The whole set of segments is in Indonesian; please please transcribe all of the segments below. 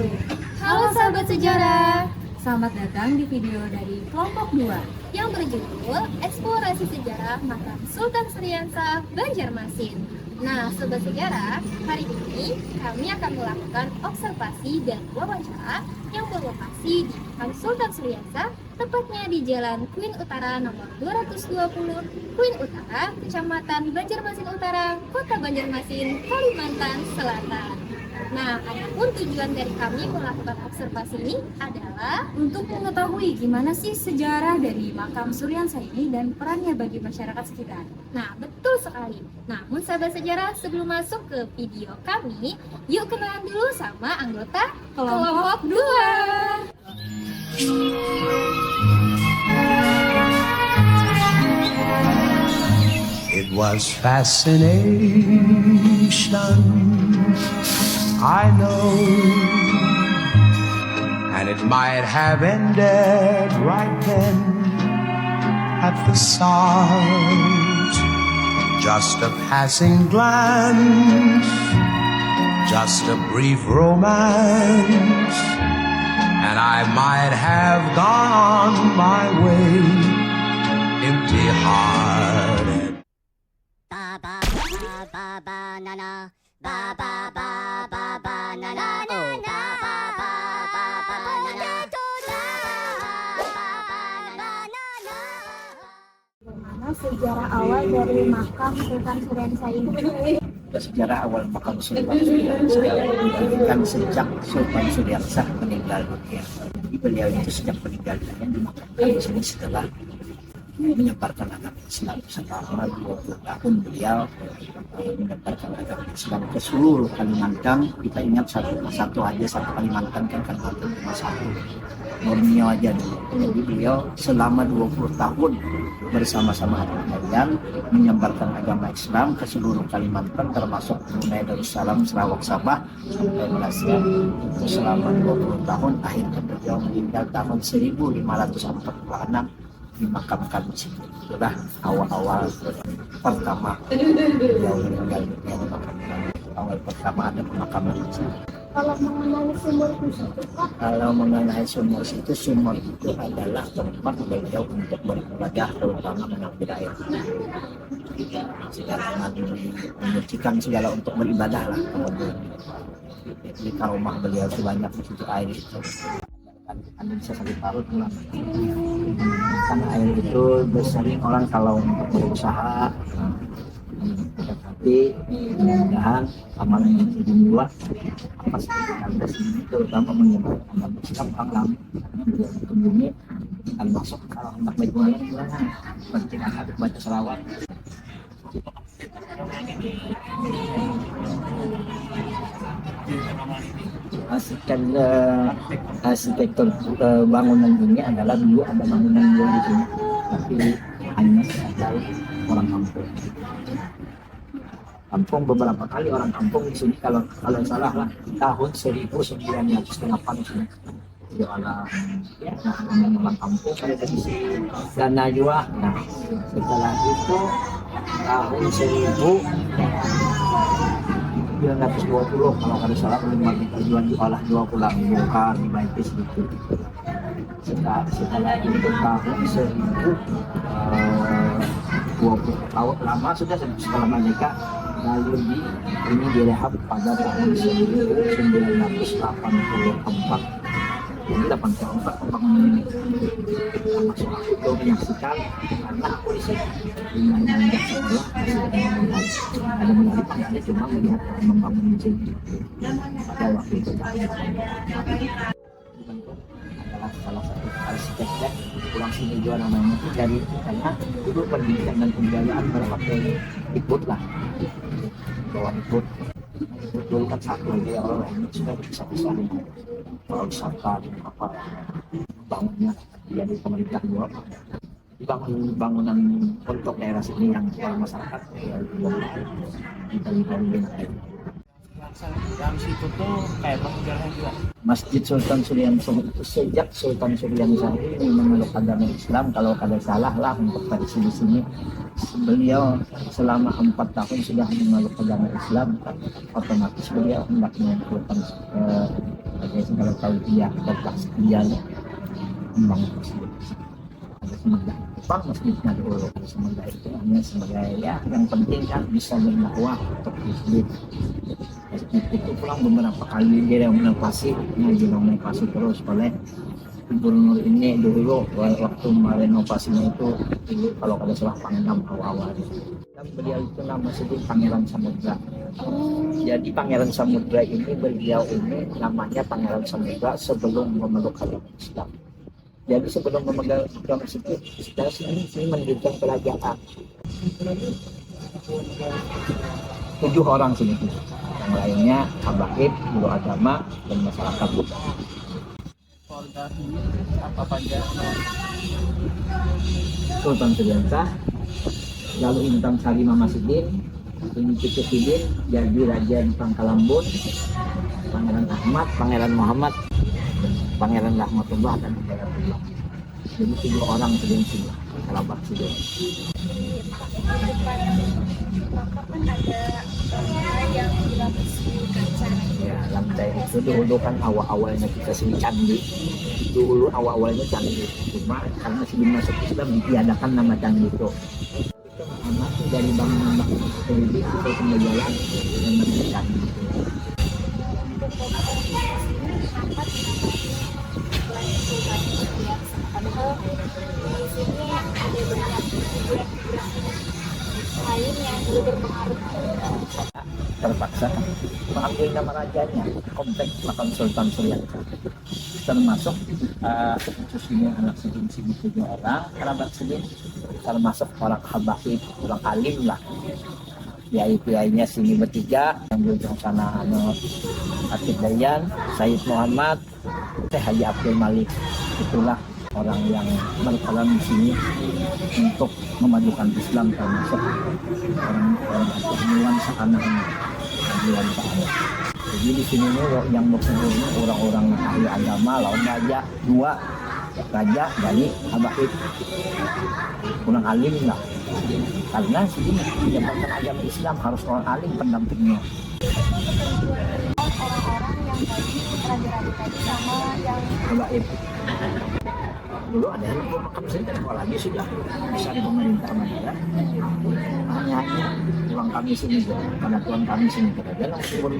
wabarakatuh. Halo sahabat sejarah, selamat datang di video dari kelompok 2 yang berjudul Eksplorasi Sejarah Makam Sultan Syariansah Banjarmasin. Nah, sobat sejarah, hari ini kami akan melakukan observasi dan wawancara yang berlokasi di Makam Sultan Syariansah, tepatnya di Jalan Queen Utara nomor 220, Queen Utara, Kecamatan Banjarmasin Utara, Kota Banjarmasin, Kalimantan Selatan. Nah, adapun tujuan dari kami melakukan observasi ini adalah untuk mengetahui gimana sih sejarah dari makam Syariansah ini dan perannya bagi masyarakat sekitar. Nah, betul sekali. Namun sahabat sejarah, sebelum masuk ke video kami, yuk kenalan dulu sama anggota kelompok 2. It was fascination, I know, and it might have ended right then at the start. Just a passing glance, just a brief romance, and I might have gone on my way, empty-hearted. Ba ba ba ba ba na na, ba ba ba ba ba na na, oh ba ba ba ba ba na na, Bagaimana sejarah awal dari makam Sultan Syariansah ini? Sejarah awal makam Sultan Syariansah kan sejak Sultan Syariansah meninggal dunia. Jadi beliau itu sejak meninggal dunia dimakamkan di sini setelah menyebarkan agama Islam selama 20 tahun. Beliau menyebarkan agama Islam ke seluruh Kalimantan. Kita ingat satu Kalimantan kan Kalimantan cuma satu, Borneo aja dulu. Jadi beliau selama 20 tahun bersama-sama kalian menyebarkan agama Islam ke seluruh Kalimantan, termasuk Brunei Darussalam, Sarawak, Sabah sampai Malaysia. Itu selama 20 tahun. Akhirnya beliau meninggal tahun 1546 dimakamkan di sini. Itulah awal-awal pertama beliau meninggal dunia dimakamkan. Awal pertama ada pemakaman di sini. Kalau mengenai sumur itu, Kalau mengenai sumur itu adalah tempat beliau untuk beribadah, terutama mengambil air. Segala menyucikan segala untuk beribadah lah. Di rumah beliau itu banyak di situ air itu. Anda bisa sakit parut lah. Karena air itu sering orang kalau untuk berusaha, tapi mudah-mudahan amalan yang sudah dibuat apa sih Anda sini terutama menyebarkan agama Islam alam ke bumi akan masuk kalau hendak berjualan penting akan baca selawat. Arsitektur bangunan ini adalah dulu ada bangunan di sini, tapi hanya sekadar orang kampung beberapa kali orang kampung di sini kalau salah lah tahun 1908 sini jualan ya orang kampung ada di sini dan najwa. Nah setelah itu tahun 1920 kalau ada salah menikmati tujuan diolah dua pulang bongkar dibaiki sedikit. Setelah itu tahun 20 tahun lama sudah setelah merdeka, lalu ini direhab pada tahun 1984. Jadi 84 pembangunan ini masuk aku menyaksikan karena aku di sini yang sekolah ada menarik ada cuma melihat membangun di sini pada waktu itu adalah salah satu arsitek pulang sini juga namanya itu dari karena dulu pendidikan dan kebudayaan berpakai ikut lah bawa ikut dulu kan satu aja orang lain sudah bisa kalau wisata apa bangunnya jadi pemerintah juga dibangun bangunan untuk daerah sini yang masyarakat dalam situ tuh kayak sejarahnya juga. Masjid Sultan Syariansah itu sejak Sultan Syariansah ini memeluk agama Islam, kalau kada salah lah untuk versi di sini beliau selama 4 tahun sudah memeluk agama Islam, otomatis beliau hendak menentukan Biasanya kalau tahu dia tetap setia membangun masjid. Ada semenggak Jepang masjidnya dulu. Ada semenggak itu hanya sebagai ya yang penting kan bisa berdakwah untuk masjid. Masjid itu pulang beberapa kali direnovasi, direnovasi terus oleh gubernur ini dulu waktu merenovasinya itu dulu kalau ada salah Pangdam awal-awal. Dan beliau itu nama sedih Pangeran Samudra. Jadi Pangeran Samudra ini beliau ini namanya Pangeran Samudra sebelum memeluk agama Islam. Jadi sebelum memegang agama Islam secara sini mendirikan kerajaan. 7 orang sini. Yang lainnya habaib, guru agama, dan masyarakat. Keluarga ini apa aja? Sultan Sudirman, lalu Intan Sari Mamasidin, ini Cucusidin, jadi Raja di Pangkalambun, Pangeran Ahmad, Pangeran Muhammad, Pangeran Rahmatullah, dan Hidayatullah. Jadi 7 orang sedang sini, kerabat sedang. yang dilapisi kaca. Ya, lantai itu dulu kan awal-awalnya kita sini candi. Dulu awal-awalnya candi. Cuma karena sebelum masuk Islam ditiadakan nama candi itu. Itu anak dari bangunan Tauhid itu pengejalan yang namanya candi. Padahal di sini ada banyak lain yang juga berpengaruh. Terpaksa mengambil nama rajanya kompleks makam Sultan Suryanta, termasuk khususnya anak sedin 7 orang kerabat sedin, termasuk orang habaib, orang alim lah, kiai-kiainya sini bertiga yang berujung sana Akid Dayan, Said Muhammad, Haji Abdul Malik. Itulah orang yang berperan di sini untuk memajukan Islam, termasuk orang nuansa anak ini. Jadi di sini yang berkumpul orang-orang ahli agama, lawan raja 2 raja dari habaib, kurang alim lah. Karena sini menjalankan agama Islam harus orang alim pendampingnya. Orang-orang yang tadi raja-raja tadi sama yang Habaib dulu ada yang makam sini kan lagi sudah bisa di pemerintah Madura. Hanya tulang kami sini karena tuan kami sini kita jalan sebelum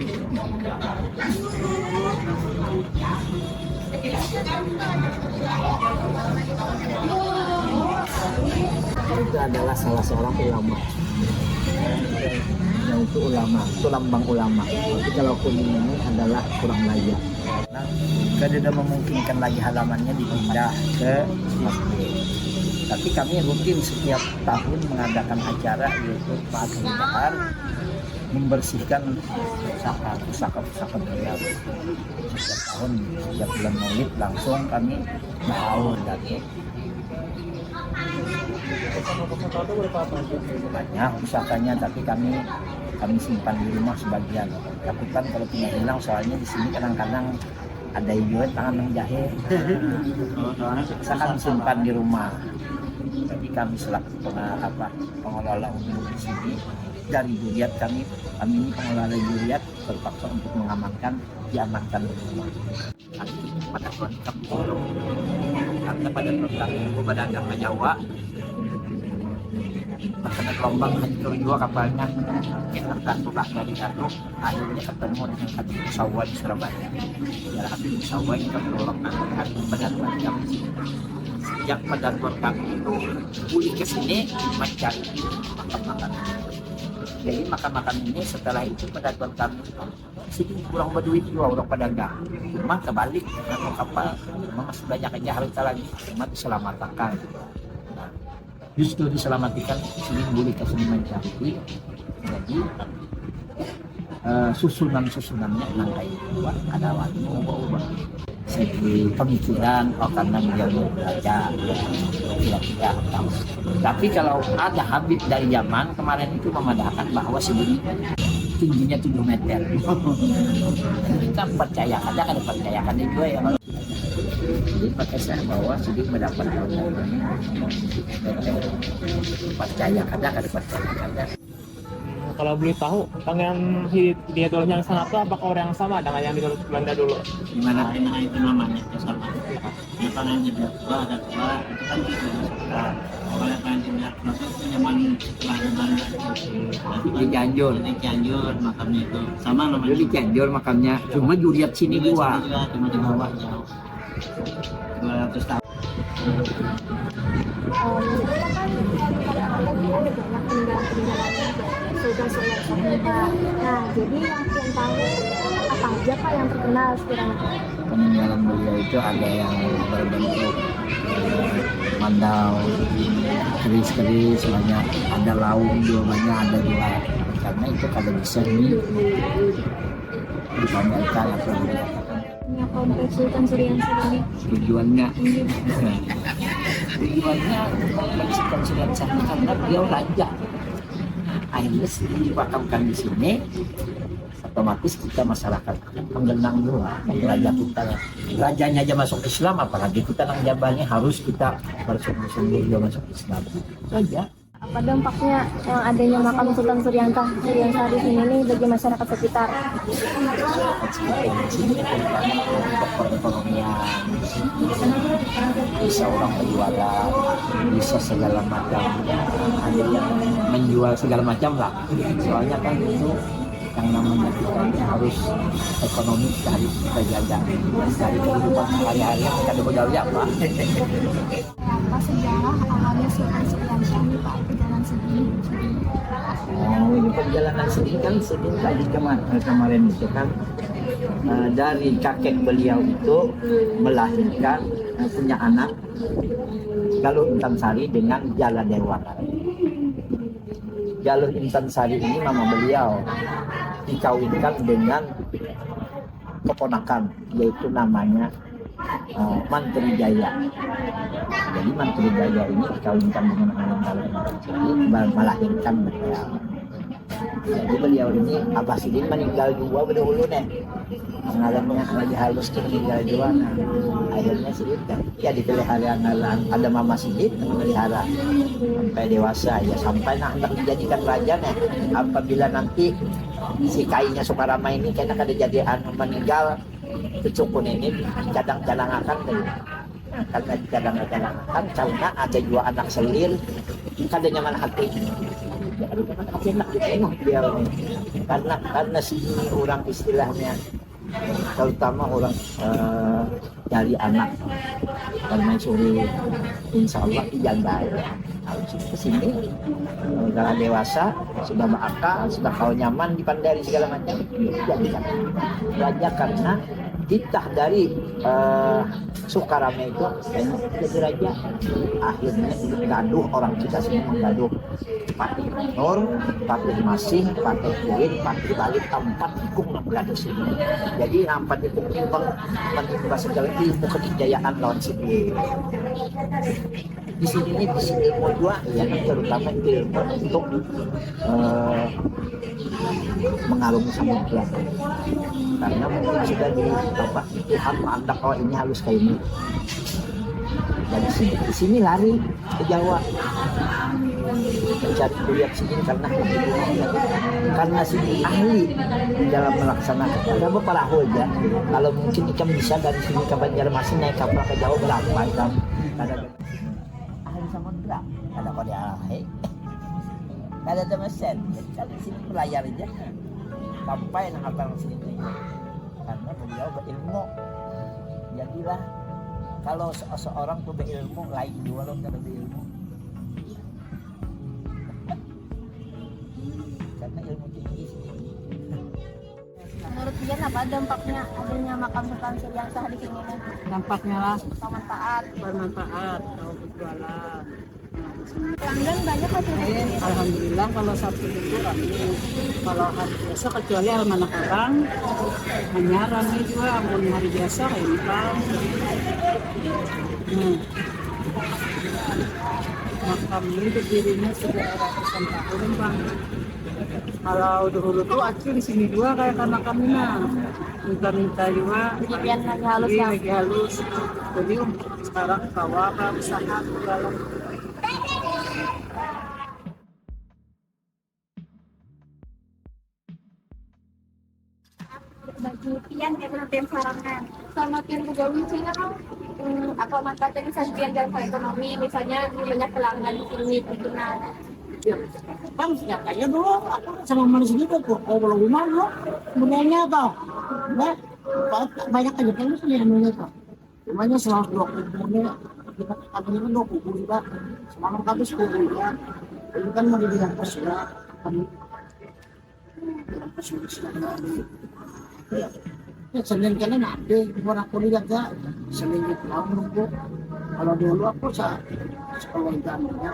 itu adalah salah seorang ulama. Itu ulama, itu lambang ulama. Tapi kalau kuning ini adalah kurang layak. Nah, kita tidak memungkinkan lagi halamannya dipindah ke masjid. Tapi kami rutin setiap tahun mengadakan acara yaitu Pak membersihkan pusaka beliau. Setiap tahun, setiap bulan Maulid langsung kami berhaul dari banyak pusakanya, tapi kami simpan di rumah sebagian. Tapi kan kalau punya hilang, soalnya di sini kadang-kadang ada juga tangan menjahit. Saya kan simpan di rumah. Jadi kami selaku pengelola umum di sini dari juriat kami ini pengelola juriat terpaksa untuk diamankan di rumah. Kami pada tuan kami karena pada tuan kami pada agama Jawa. Bahkan gelombang hancur juga kapalnya, kita tukar dari satu, akhirnya ketemu dengan Habib Musawwar di Surabaya. Ya, Habib Musawwar itu menolong pada tuan kami. Sejak pada tuan kami itu pulih ke sini mencari makan-makan. Jadi makan-makan ini setelah itu pada tuan kami sini kurang berduit juga orang pedagang. Cuma kebalik atau kapal masih banyak aja harta lagi, cuma diselamatkan. Justru diselamatkan sini boleh ke sini mencari. Jadi susunannya langkah itu ada waktu ubah-ubah segi pemikiran karena beliau belajar kira-kira. Tapi kalau ada Habib dari zaman kemarin itu memandangkan bahwa sebenarnya tingginya 7 meter. Kita percaya ada percayakan itu ya. Jadi pakai saya bawa sedikit mendapat percaya ada. Kalau boleh tahu, Pangeran Hidayatullah yang sana itu apakah orang yang sama dengan yang di Belanda dulu? Gimana itu namanya itu sama. Ya Pangeran Hidayatullah ada dua, itu kan di Belanda. Kalau Pangeran Hidayatullah itu zaman setelah Belanda di Cianjur. Di Cianjur makamnya itu sama namanya. Di Cianjur makamnya, cuma Juliet sini dua. Cuma di bawah jauh. 200 tahun. Nah, jadi yang tahu apa aja Pak yang terkenal sekiranya? Peninggalan beliau itu ada yang berbentuk mandau, keris-keris, banyak ada laung juga banyak, ada juga karena itu kalau bisa dipamerkan atau Punya kompleks Sultan Suriansa ini. tujuannya kompleks Sultan Suriansa karena beliau raja. Akhirnya dipakamkan di sini, otomatis kita masyarakat penggenang juga raja kita. Rajanya aja masuk Islam, apalagi kita nang jabahnya harus kita bersungguh-sungguh juga masuk Islam. Raja. Apa dampaknya yang adanya makam Sultan Suriansa di sini nih bagi masyarakat sekitar? Di sini terutama untuk perekonomian, bisa orang berjualan, bisa segala macam, ada yang menjual segala macam lah. Soalnya kan itu yang namanya kita ini harus ekonomi cari kita jaga, cari kehidupan sehari-hari kita berdaya apa. Apa sejarah awalnya Sultan Suriansa ini Pak perjalanan sedih? Oh, ini perjalanan sedih kan sedih tadi kemarin itu kan dari kakek beliau itu melahirkan punya anak Galuh Intan Sari dengan Jala Dewata. Galuh Intan Sari ini mama beliau dikawinkan dengan keponakan yaitu namanya Mantri Jaya. Jadi Mantri Jaya ini dikawinkan dengan anak Galuh Intan Sari melahirkan beliau. Jadi beliau ini Abah Sidin meninggal dua berdahulu nih. Mengalaminya lagi halus tuh meninggal dua. Nah, akhirnya Sidin kan ya dipelihara ada Mama Sidin memelihara sampai dewasa ya sampai hendak dijadikan raja nih. Apabila nanti si kainya Sukarama ini kayaknya kada jadi meninggal kecukun ini cadang-cadang akan karena cadang-cadang akan karena ada dua anak selir kada nyaman hati. Enak ditengok dia ini karena sini orang istilahnya terutama orang cari anak permaisuri insya Allah dijaga harus ke sini udah dewasa sudah berakal sudah kau nyaman dipandai segala macam dijadikan raja karena titah dari Sukarame itu jadi raja akhirnya gaduh orang kita semua menggaduh Patih Nur, Patih Masih, Patih Kuin, Patih Balik, empat ikung menggaduh sini. Jadi empat ikung ini menimba segala ilmu kejayaan lawan sini. Di sini bisa ilmu dua, ya terutama ilmu untuk mengarungi samudra. Karena mungkin sudah di Tuhan mengandak kalau ini harus kayak ini. Dan di sini lari ke Jawa mencari kuliah sini karena sini ahli di dalam melaksanakan ada beberapa aja. Kalau mungkin ikan bisa dari sini ke Banjarmasin naik kapal ke Jawa berapa ikan? Ada ahli samudra, ada kode ahli, ada mesin. Jadi kan di sini belayar aja sampai nang abang sini karena beliau berilmu. Jadilah kalau seorang tuh berilmu lain dua loh kalau berilmu karena ilmu tinggi sih. Menurut Dian apa dampaknya adanya makam Sultan Suriansa di sini? Dampaknya lah Bermanfaat. kalau berjualan. Pelanggan banyak atau tidak? Alhamdulillah kalau Sabtu itu rame. Kalau hari biasa kecuali almanak orang hanya rame juga. Amun hari biasa rempang. Makam ini berdirinya sudah ratusan tahun bang. Kalau dulu tuh asli di sini juga kayak karena kami minta juga. Kejadian lagi halus Iya, ya. lagi halus. Jadi sekarang bawa ke usaha dalam bagi pian kayak penantian sarangan. Sama pian juga misalnya kan apa manfaatnya bisa pian dalam hal ekonomi, misalnya banyak pelanggan di sini gitu. Nah, Ya, kan ya kayaknya dulu aku sama manusia juga kok kalau gimana sebenarnya tau nah, banyak aja kan sebenarnya tuh namanya selalu dua kuburnya kita katanya kan dua kubur juga semalam kami sepuluh ya ini kan mau dibilang pos ya kami pos ya Senin kalian ada bukan aku lihat ya Senin itu nunggu kalau dulu aku sekolah jalannya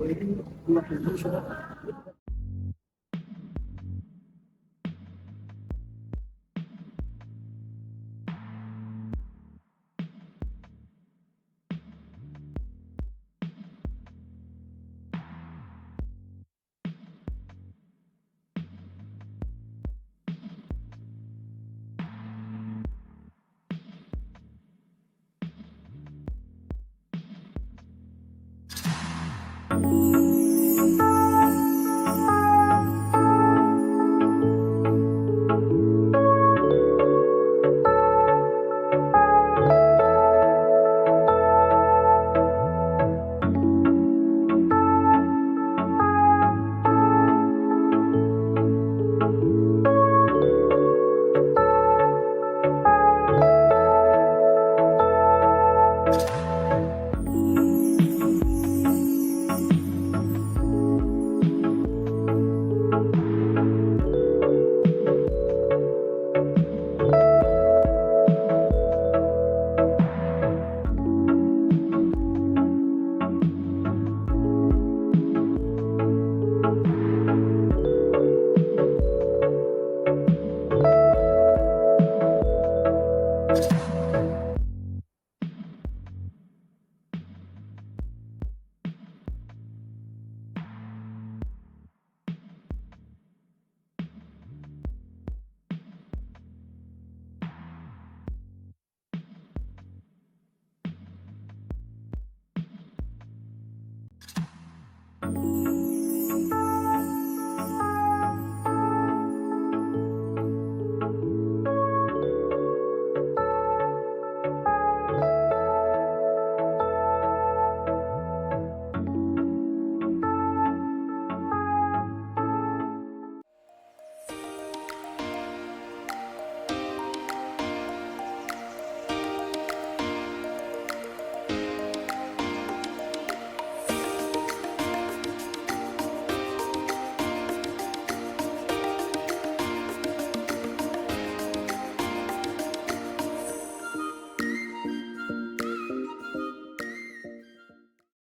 ini 20 sudah